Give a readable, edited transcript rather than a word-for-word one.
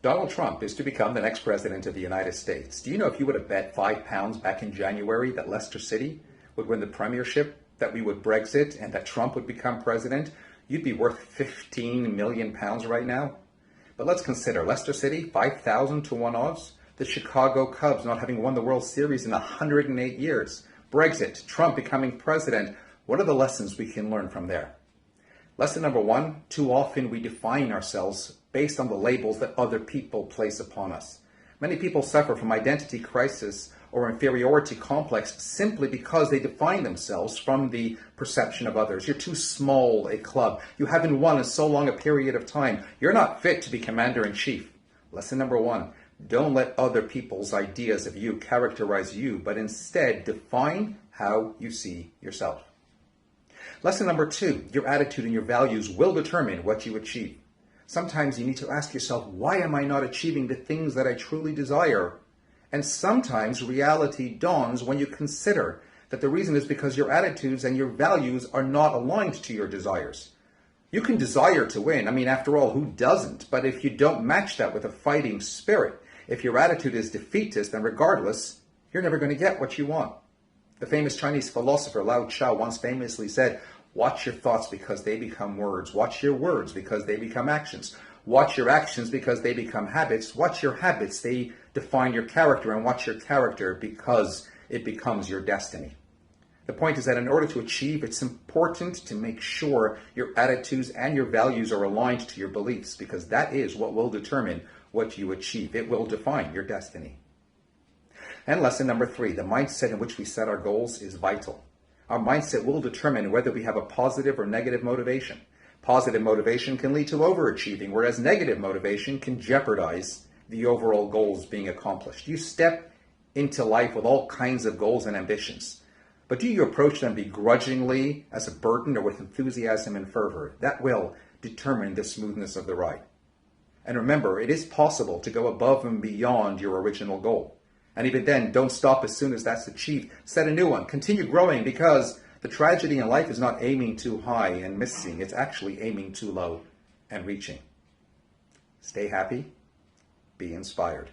Donald Trump is to become the next president of the United States. Do you know if you would have bet £5 back in January that Leicester City would win the premiership, that we would Brexit, and that Trump would become president, you'd be worth £15 million right now? But let's consider Leicester City, 5,000 to 1 odds. The Chicago Cubs not having won the World Series in 108 years. Brexit, Trump becoming president. What are the lessons we can learn from there? Lesson number 1, too often we define ourselves based on the labels that other people place upon us. Many people suffer from identity crisis or inferiority complex simply because they define themselves from the perception of others. You're too small a club. You haven't won in so long a period of time. You're not fit to be commander-in-chief. Lesson number 1, don't let other people's ideas of you characterize you, but instead define how you see yourself. Lesson number 2, your attitude and your values will determine what you achieve. Sometimes you need to ask yourself, why am I not achieving the things that I truly desire? And sometimes reality dawns when you consider that the reason is because your attitudes and your values are not aligned to your desires. You can desire to win. I mean, after all, who doesn't? But if you don't match that with a fighting spirit, if your attitude is defeatist, then regardless, you're never going to get what you want. The famous Chinese philosopher Lao Tzu once famously said, watch your thoughts because they become words. Watch your words because they become actions. Watch your actions because they become habits. Watch your habits, they define your character. And watch your character because it becomes your destiny. The point is that in order to achieve, it's important to make sure your attitudes and your values are aligned to your beliefs, because that is what will determine what you achieve. It will define your destiny. And lesson number 3, the mindset in which we set our goals is vital. Our mindset will determine whether we have a positive or negative motivation. Positive motivation can lead to overachieving, whereas negative motivation can jeopardize the overall goals being accomplished. You step into life with all kinds of goals and ambitions, but do you approach them begrudgingly, as a burden, or with enthusiasm and fervor? That will determine the smoothness of the ride. And remember, it is possible to go above and beyond your original goal. And even then, don't stop as soon as that's achieved. Set a new one. Continue growing, because the tragedy in life is not aiming too high and missing. It's actually aiming too low and reaching. Stay happy. Be inspired.